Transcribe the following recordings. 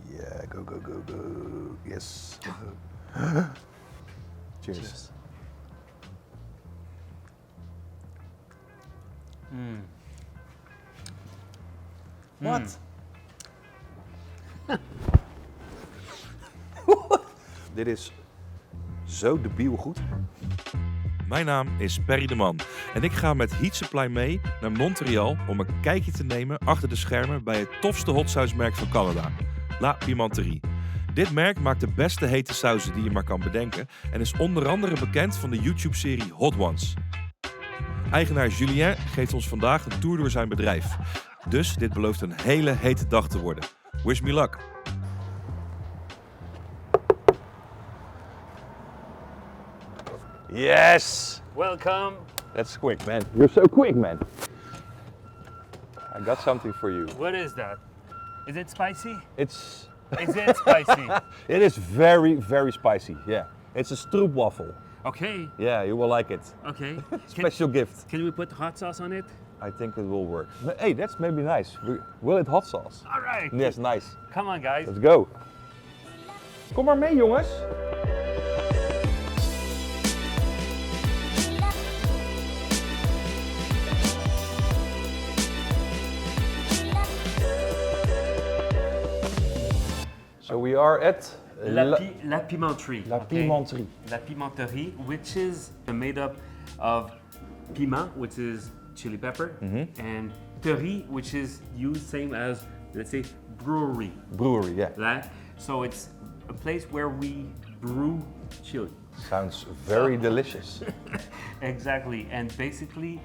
Yeah, go, go, go, go. Yes. Cheers. Cheers. What? Dit is zo debiel goed. Mijn naam is Perry de Man en ik ga met Heat Supply mee naar Montreal om een kijkje te nemen achter de schermen bij het tofste hot sausmerk van Canada, La Pimenterie. Dit merk maakt de beste hete sauzen die je maar kan bedenken en is onder andere bekend van de YouTube-serie Hot Ones. Eigenaar Julien geeft ons vandaag een tour door zijn bedrijf. Dus dit belooft een hele hete dag te worden. Wish me luck! Yes! Welcome. That's quick, man. You're so quick, man. I got something for you. What is that? Is it spicy? It's... Is it spicy? It is very, very spicy, yeah. It's a stroopwafel. Okay. Yeah, you will like it. Okay. Special gift. Can we put hot sauce on it? I think it will work. Hey, that's maybe nice. Will it hot sauce? All right. Yes, nice. Come on, guys. Let's go. Kom maar mee, jongens. So we are at La Pimenterie. La okay? Pimenterie. La Pimenterie, which is made up of piment, which is chili pepper, and terri, which is used same as, let's say, brewery. Brewery, yeah. Right? So it's a place where we brew chili. Sounds very delicious. Exactly, and basically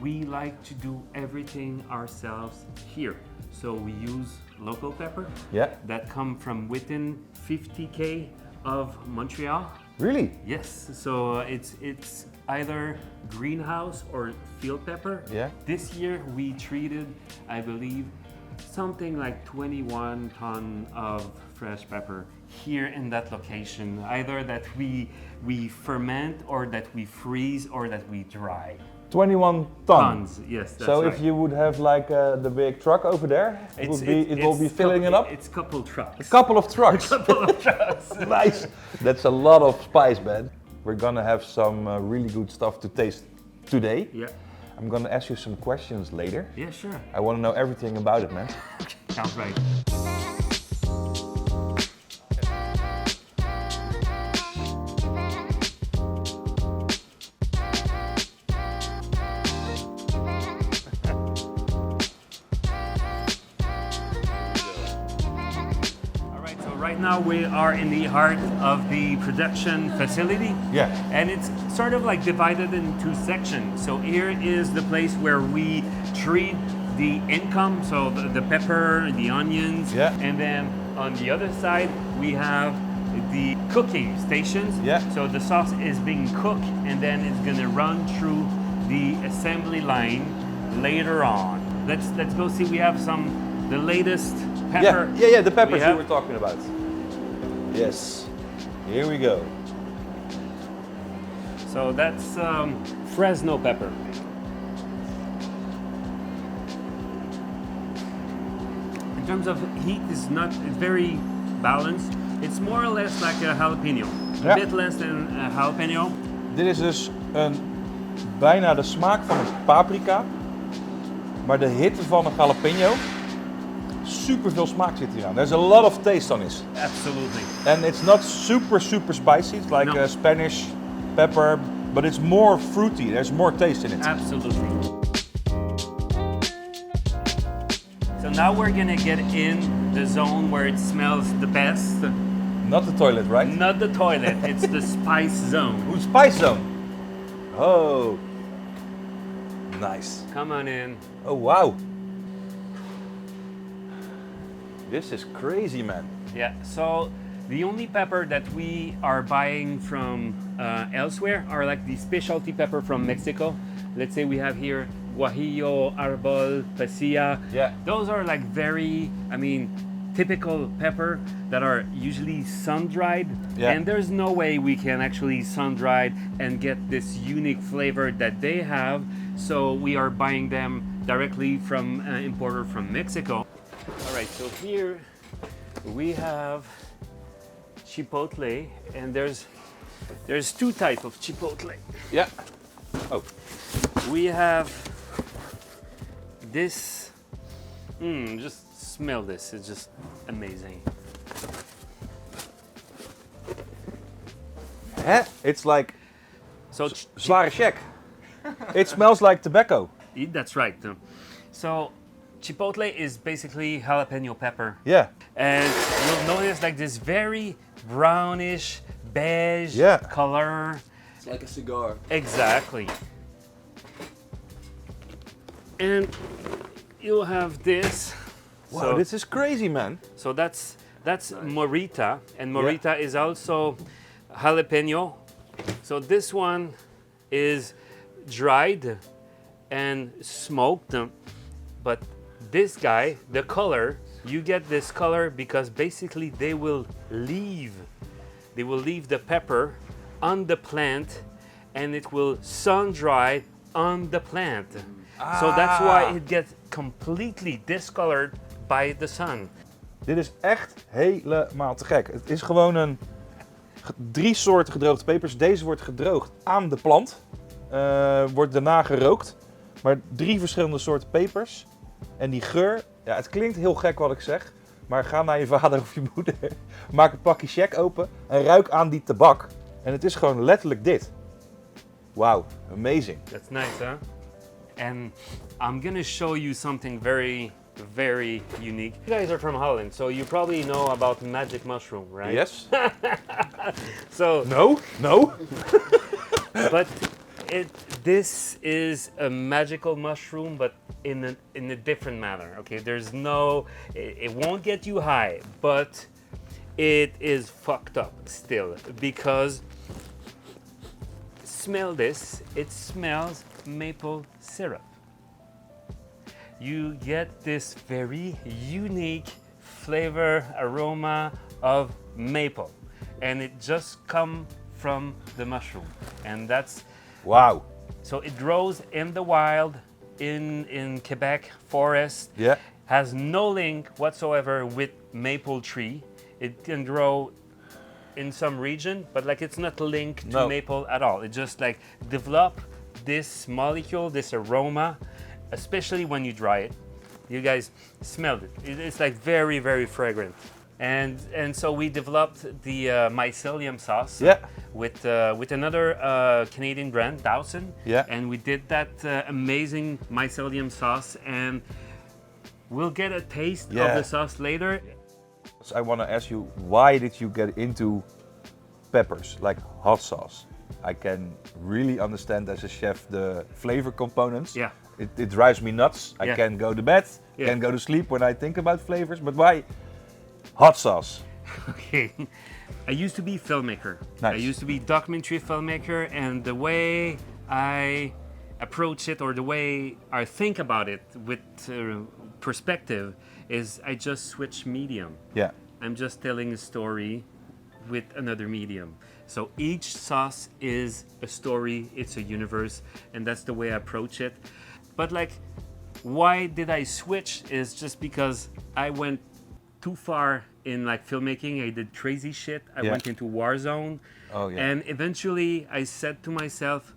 we like to do everything ourselves here. So we use local pepper Yeah. that come from within 50k of Montreal. Really? Yes, so it's either greenhouse or field pepper. Yeah. This year we treated, I believe, something like 21 ton of fresh pepper here in that location. Either that we ferment or that we freeze or that we dry. 21 tons. Tons, yes, that's So right. if you would have like the big truck over there, it will be filling it up? It's couple trucks. A couple of trucks. Couple of trucks. Nice. That's a lot of spice, man. We're gonna have some really good stuff to taste today. Yeah. I'm gonna ask you some questions later. Yeah, sure. I wanna know everything about it, man. Sounds right. Right now we are in the heart of the production facility. Yeah. And it's sort of like divided in two sections. So here is the place where we treat the income, so the pepper, the onions. Yeah. And then on the other side we have the cooking stations. Yeah. So the sauce is being cooked and then it's gonna run through the assembly line later on. Let's go see. We have the latest pepper. Yeah, the peppers We have- you were talking about. Yes. Here we go. So that's Fresno pepper. In terms of heat, it's very balanced. It's more or less like a jalapeno. A Ja. bit less than a jalapeno. Dit is dus bijna de smaak van een paprika, maar de hitte van een jalapeno. Super veel smaak zit hier aan. There's a lot of taste on this. Absolutely. And it's not super spicy. It's like No. Spanish pepper, but it's more fruity. There's more taste in it. Absolutely. So now we're gonna get in the zone where it smells the best. Not the toilet, right? Not the toilet, it's the spice zone. Ooh, spice zone. Oh. Nice. Come on in. Oh, wow. This is crazy, man. Yeah, so the only pepper that we are buying from elsewhere are like the specialty pepper from Mexico. Let's say we have here Guajillo, Arbol, Pasilla. Yeah. Those are like very, typical pepper that are usually sun-dried. Yeah. And there's no way we can actually sun-dried and get this unique flavor that they have. So we are buying them directly from an importer from Mexico. All right, so here we have chipotle, and there's two types of chipotle. Ja. Oh. We have this. Just smell this. It's just amazing. Hè? It's like So zware check. It smells like tobacco. that's right. So chipotle is basically jalapeno pepper, Yeah. and you'll notice like this very brownish beige Yeah. color. It's like a cigar. Exactly. And you'll have this. Wow, this is crazy, man. So that's morita, and morita is also jalapeno. So this one is dried and smoked, but this guy, the color, you get this color because basically they will leave the pepper on the plant, and it will sun dry on the plant. So that's why it gets completely discolored by the sun. Dit is echt helemaal te gek. Het is gewoon 3 soorten gedroogde pepers. Deze wordt gedroogd aan de plant. Wordt daarna gerookt. Maar 3 verschillende soorten pepers. En die geur, ja, het klinkt heel gek wat ik zeg. Maar ga naar je vader of je moeder. Maak een pakje check open en ruik aan die tabak. En het is gewoon letterlijk dit. Wauw, amazing. That's nice, huh? And I'm gonna show you something very, very unique. You guys are from Holland, so you probably know about magic mushroom, right? Yes? So, No? No? but this is a magical mushroom, but in a different manner. Okay, it won't get you high, but it is fucked up still because smell this. It smells maple syrup. You get this very unique flavor aroma of maple, and it just comes from the mushroom, and that's Wauw. so it grows in the wild in Quebec forest. Ja. Has no link whatsoever with maple tree. It can grow in some region, but like it's not linked to No. maple at all. It just like develop this molecule, this aroma, especially when you dry it. You guys smelled it. It's like very, very fragrant. And so we developed the mycelium sauce Yeah. with another Canadian brand, Dawson. Yeah. And we did that amazing mycelium sauce, and we'll get a taste Yeah. of the sauce later. So I want to ask you, why did you get into peppers, like hot sauce? I can really understand as a chef the flavor components. Yeah. It drives me nuts. I Yeah. can't go to bed, Yeah. can't go to sleep when I think about flavors. But why hot sauce? Okay. I used to be filmmaker. Nice. I used to be documentary filmmaker, and the way I approach it, or the way I think about it with perspective, is I just switch medium. Yeah. I'm just telling a story with another medium. So each sauce is a story, it's a universe, and that's the way I approach it. But like, why did I switch is just because I went too far in like filmmaking. I did crazy shit. I Yeah. went into war zone. Oh, yeah. And eventually I said to myself,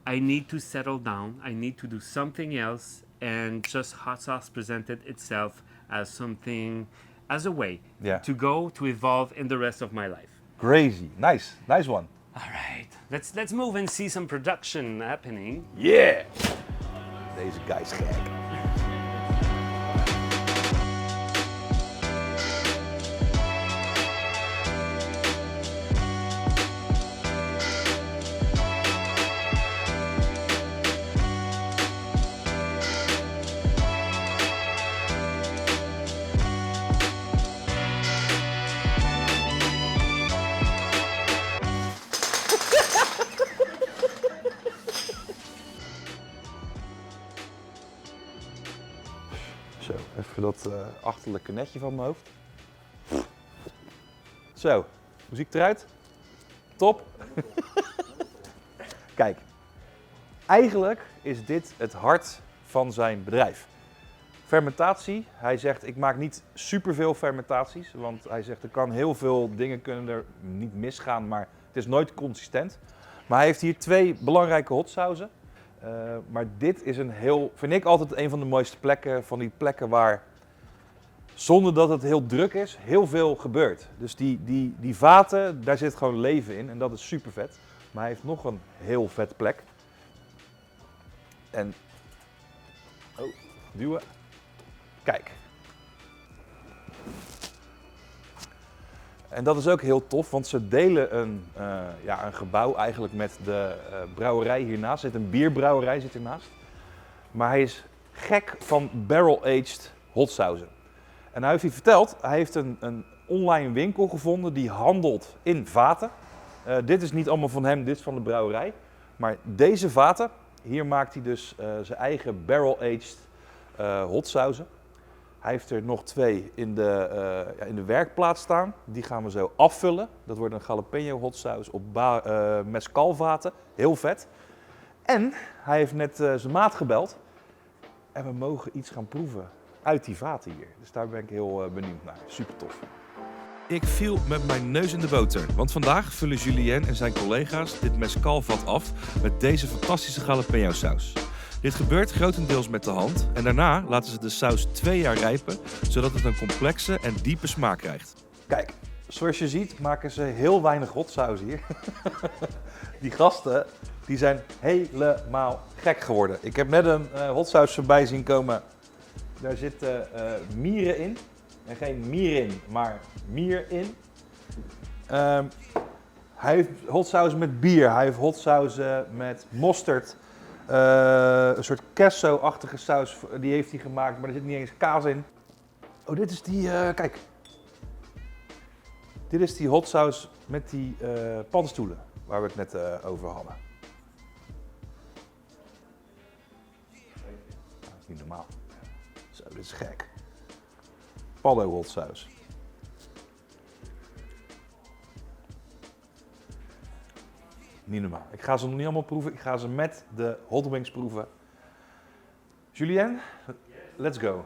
I need to settle down. I need to do something else. And just hot sauce presented itself as something, as a way Yeah. to go to evolve in the rest of my life. Crazy. Nice. Nice one. All right, let's move and see some production happening. Yeah. Deze guy is gek. Zo, even dat achterlijke netje van mijn hoofd. Zo, hoe zie ik eruit? Top. Kijk, eigenlijk is dit het hart van zijn bedrijf. Fermentatie, hij zegt ik maak niet superveel fermentaties, want hij zegt er kan heel veel dingen kunnen er niet misgaan, maar het is nooit consistent. Maar hij heeft hier 2 belangrijke hotsauzen. Maar dit is vind ik altijd een van de mooiste plekken, van die plekken waar, zonder dat het heel druk is, heel veel gebeurt. Dus die vaten, daar zit gewoon leven in en dat is super vet. Maar hij heeft nog een heel vet plek. En, duwen. Kijk. En dat is ook heel tof, want ze delen een gebouw eigenlijk met de brouwerij hiernaast. Er zit een bierbrouwerij zit hiernaast. Maar hij is gek van barrel-aged hotsauzen. En hij heeft hij verteld, hij heeft een online winkel gevonden die handelt in vaten. Dit is niet allemaal van hem, dit is van de brouwerij. Maar deze vaten, hier maakt hij dus zijn eigen barrel-aged hotsauzen. Hij heeft er nog 2 in de werkplaats staan. Die gaan we zo afvullen. Dat wordt een jalapeno hotsaus op mezcalvaten. Heel vet. En hij heeft net zijn maat gebeld. En we mogen iets gaan proeven uit die vaten hier. Dus daar ben ik heel benieuwd naar. Super tof. Ik viel met mijn neus in de boter, want vandaag vullen Julien en zijn collega's dit mezcalvat af met deze fantastische jalapeno saus. Dit gebeurt grotendeels met de hand en daarna laten ze de saus 2 jaar rijpen, zodat het een complexe en diepe smaak krijgt. Kijk, zoals je ziet maken ze heel weinig hotsaus hier. Die gasten die zijn helemaal gek geworden. Ik heb net een hotsaus voorbij zien komen. Daar zitten mieren in. En geen mirin, maar mier in. Hij heeft hotsaus met bier. Hij heeft hotsaus met mosterd. Een soort queso-achtige saus, die heeft hij gemaakt, maar er zit niet eens kaas in. Oh, dit is die, kijk. Dit is die hotsaus met die paddenstoelen, waar we het net over hadden. Dat is niet normaal. Zo, dit is gek. Paddo-hotsaus. Niet normaal. Ik ga ze nog niet allemaal proeven. Ik ga ze met de hot wings proeven. Julien, let's go.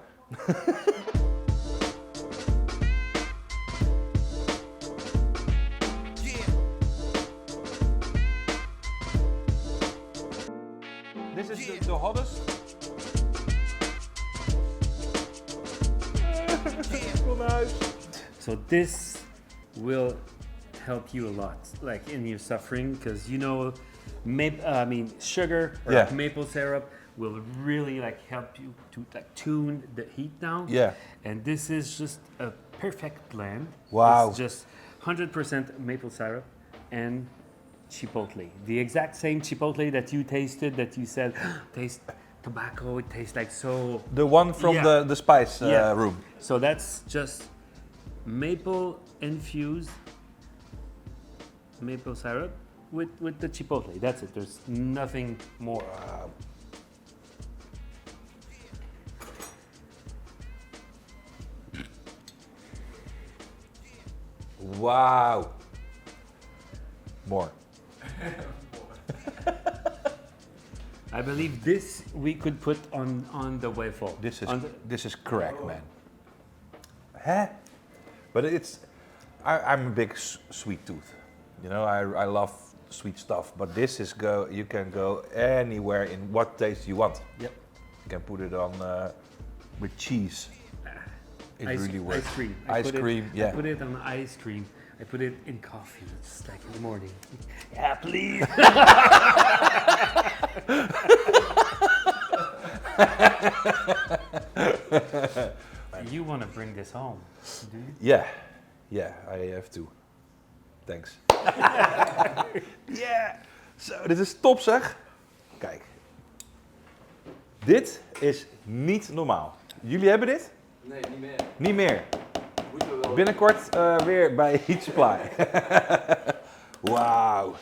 This is the hottest. Kom naar huis. So this will help you a lot, like in your suffering, because you know, sugar or Yeah. maple syrup will really like help you to like tune the heat down. Yeah. And this is just a perfect blend. Wow. It's just 100% maple syrup and chipotle. The exact same chipotle that you tasted, that you said tastes tobacco. It tastes like so. The one from Yeah. the spice Yeah. room. So that's just maple infused maple syrup with the chipotle. That's it. There's nothing more. Wow. More. I believe this we could put on the waffle. This is crack, man. Huh? But I'm a big sweet tooth. You know, I love sweet stuff. But this is you can go anywhere in what taste you want. Yep. You can put it on with cheese. It really works. Ice cream. Ice cream, yeah. I put it on ice cream. I put it in coffee. It's like in the morning. Yeah, please. You want to bring this home, do you? Yeah, I have to. Thanks. Yeah. Zo, dit is top zeg. Kijk. Dit is niet normaal. Jullie hebben dit? Nee, niet meer. Niet meer. Moeten we wel. Binnenkort weer bij Heat Supply. Wauw.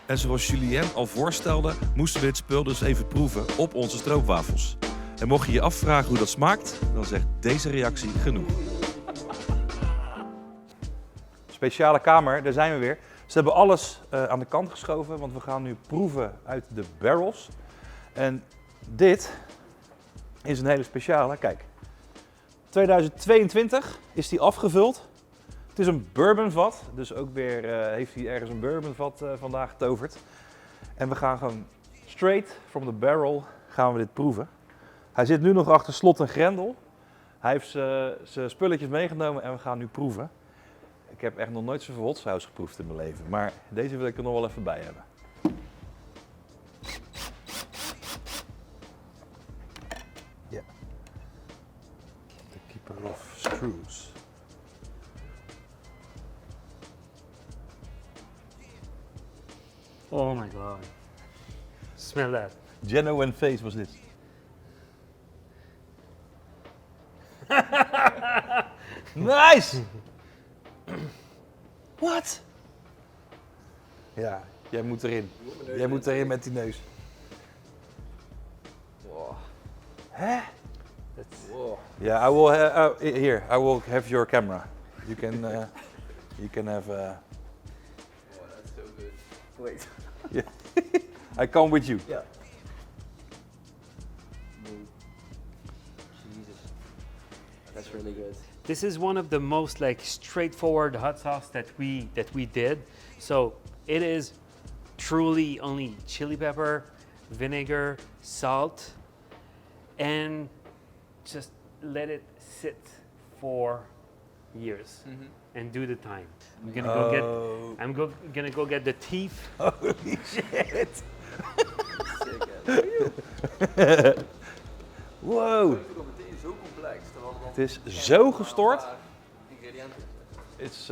En zoals Julien al voorstelde, moesten we dit spul dus even proeven op onze stroopwafels. En mocht je je afvragen hoe dat smaakt, dan zegt deze reactie genoeg. Speciale kamer, daar zijn we weer. Ze hebben alles aan de kant geschoven, want we gaan nu proeven uit de barrels. En dit is een hele speciale. Kijk, 2022 is die afgevuld. Het is een bourbonvat, dus ook weer heeft hij ergens een bourbonvat vandaag getoverd. En we gaan gewoon straight from the barrel gaan we dit proeven. Hij zit nu nog achter slot en grendel. Hij heeft zijn spulletjes meegenomen en we gaan nu proeven. Ik heb echt nog nooit zoveel hot saus geproefd in mijn leven, maar deze wil ik er nog wel even bij hebben. Ja. De keeper of screws. Oh my god. Smell that. Genuine face was dit. Nice! What? Ja, jij moet erin. Jij moet erin met die neus. Wow. Hè? Wow. Ja, I will here. I will have your camera. You can have. Wow, that's so good. Wait. I come with you. Yeah. Jesus. That's really good. This is one of the most like straightforward hot sauce that we did. So it is truly only chili pepper, vinegar, salt, and just let it sit for years and do the time. I'm gonna go get. Oh. Gonna go get the teeth. Holy shit! Sick, hè? Wow! Ik vind het meteen zo complex. terwijl dan Het is zo gestort. een paar ingrediënten. It's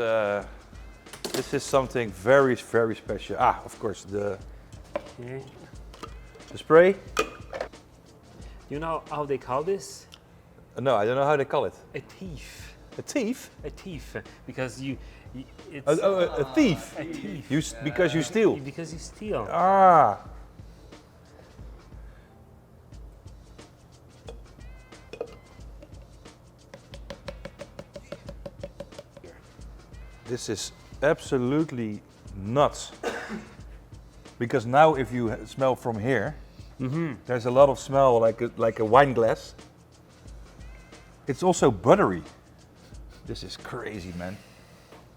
this is something very very special. Ah, of course the Okay. spray. You know how they call this? No, I don't know how they call it. A thief. A thief? A thief, because it's A thief. a thief. Because you steal. Because you steal. Ah. This is absolutely nuts. Because now if you smell from here, there's a lot of smell like a wine glass. It's also buttery. This is crazy, man.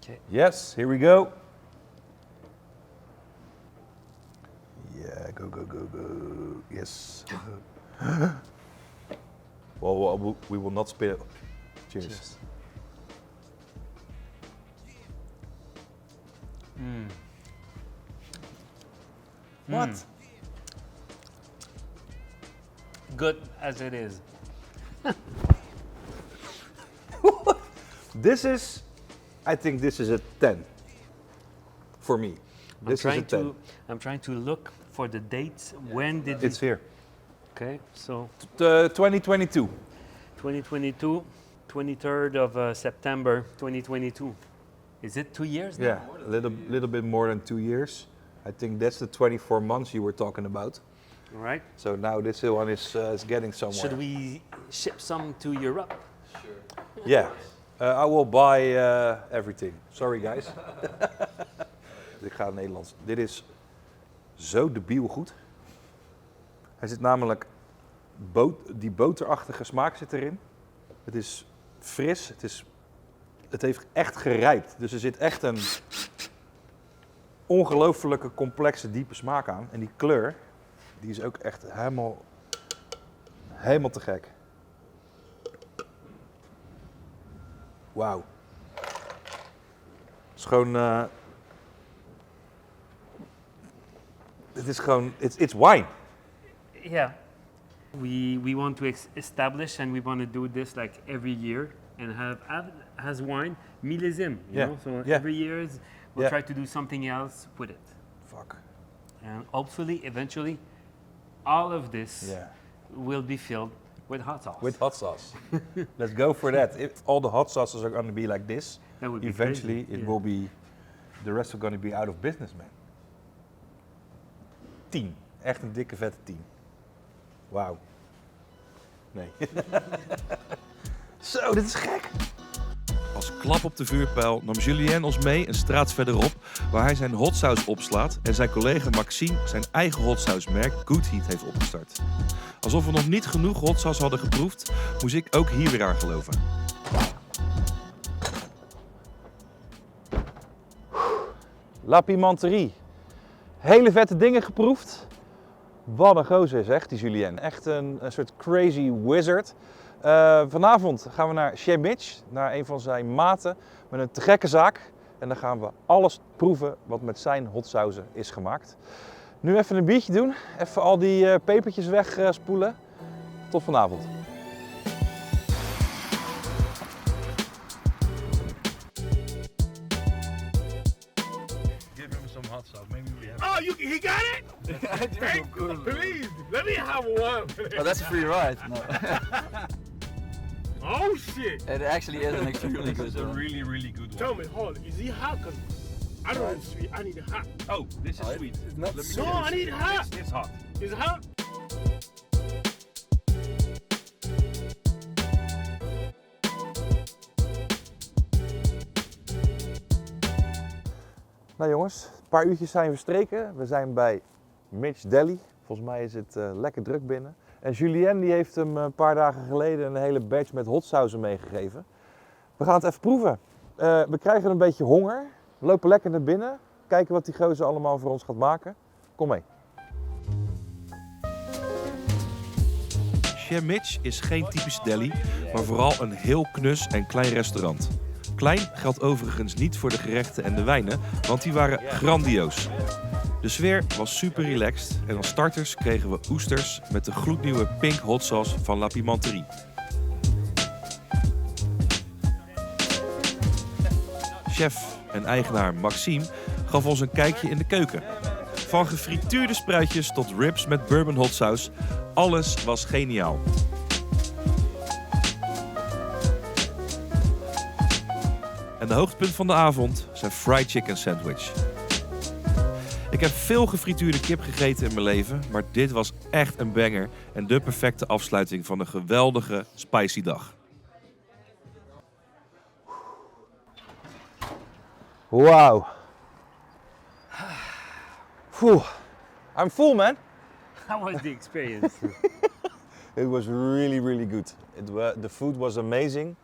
Okay. Yes, here we go. Yeah, go, go, go, go. Yes. Well, we will not spill. Cheers. Cheers. What? Good as it is. This is, I think this is a 10 for me. This is a 10. I'm trying to look for the dates. When did It's here. Okay, so 2022. 2022, 23rd of September 2022. Is it 2 years now? Yeah, a little bit more than 2 years. I think that's the 24 months you were talking about. All right. So now this one is getting somewhere. Should we ship some to Europe? Sure. Yeah, I will buy everything. Sorry guys. Ik ga het Nederlands. Dit is zo debiel goed. Hij zit namelijk, die boterachtige smaak zit erin. Het is fris, het heeft echt gerijpt. Dus er zit echt een ongelooflijke complexe diepe smaak aan. En die kleur, die is ook echt helemaal te gek. Wauw. Het is gewoon, het is gewoon, it's wine. Yeah. We want to establish and we want to do this like every year and have as wine millésime, you know? So yeah. every year we'll Yeah. try to do something else with it. Fuck. And hopefully, eventually, all of this Yeah. will be filled with hot sauce. With hot sauce. Let's go for that. If all the hot sauces are going to be like this, That would be eventually crazy, it yeah. will be, the rest are going to be out of business, man. 10. Echt een dikke vette 10. Wauw. Nee. Zo, dit is gek. Als Als klap op de vuurpijl nam Julien ons mee een straat verderop waar hij zijn hotsaus opslaat en zijn collega Maxime zijn eigen hotsausmerk Good Heat heeft opgestart. Alsof we nog niet genoeg hotsaus hadden geproefd, moest ik ook hier weer aan geloven. La Pimenterie. Hele vette dingen geproefd. Wat een gozer zeg, die Julien. Echt een soort crazy wizard. Vanavond gaan we naar Chez Mitch, naar een van zijn maten met een te gekke zaak. En dan gaan we alles proeven wat met zijn hotsauzen is gemaakt. Nu even een biertje doen, even al die pepertjes wegspoelen. Tot vanavond. Give him some hot sauce. Maybe we have. Oh, he got it? Hey, please, let me have one. Oh, that's a free ride. No. Oh shit! It actually is an extremely good It's a one. really good one. Tell me, hold on, is he hot? Cause I don't need sweet, I need it hot. Oh, this is Oh, sweet. it's not Let me No, get I need it hot. It's hot. Is it hot? Nou jongens, een paar uurtjes zijn verstreken. We zijn bij Mitch Deli. Volgens mij is het lekker druk binnen. En Julien die heeft hem een paar dagen geleden een hele batch met hotsauzen meegegeven. We gaan het even proeven. We krijgen een beetje honger. We lopen lekker naar binnen. Kijken wat die gozer allemaal voor ons gaat maken. Kom mee. Chez Mitch is geen typisch deli, maar vooral een heel knus en klein restaurant. Klein geldt overigens niet voor de gerechten en de wijnen, want die waren grandioos. De sfeer was super relaxed en als starters kregen we oesters met de gloednieuwe pink hot sauce van La Pimenterie. Chef en eigenaar Maxime gaf ons een kijkje in de keuken. Van gefrituurde spruitjes tot ribs met bourbon hot saus, alles was geniaal. En de hoogtepunt van de avond zijn fried chicken sandwich. Ik heb veel gefrituurde kip gegeten in mijn leven, maar dit was echt een banger en de perfecte afsluiting van een geweldige spicy dag. Wauw. I'm full, man. How was the experience? It was really good. The food was amazing.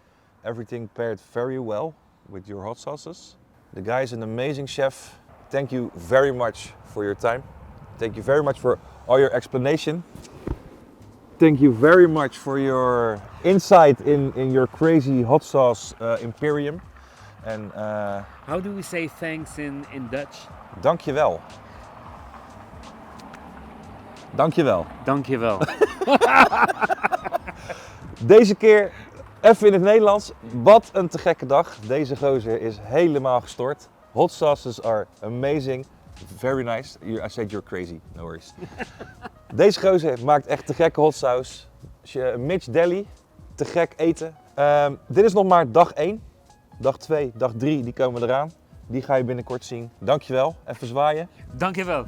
Everything paired very well with your hot sauces. The guy is an amazing chef. Thank you very much for your time. Thank you very much for all your explanation. Thank you very much for your insight in your crazy hot sauce imperium. And How do we say thanks in Dutch? dankjewel. Dankjewel. Dankjewel. Deze keer even in het Nederlands. Wat een te gekke dag. Deze gozer is helemaal gestort. Hot sauces are amazing. Very nice. I said you're crazy. No worries. Deze gozer maakt echt te gekke hot saus. Mitch Deli. Te gek eten. Dit is nog maar dag 1. Dag 2, dag 3, die komen eraan. Die ga je binnenkort zien. Dankjewel. Even zwaaien. Dankjewel.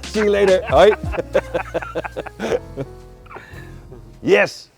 See you later. Hoi. Yes.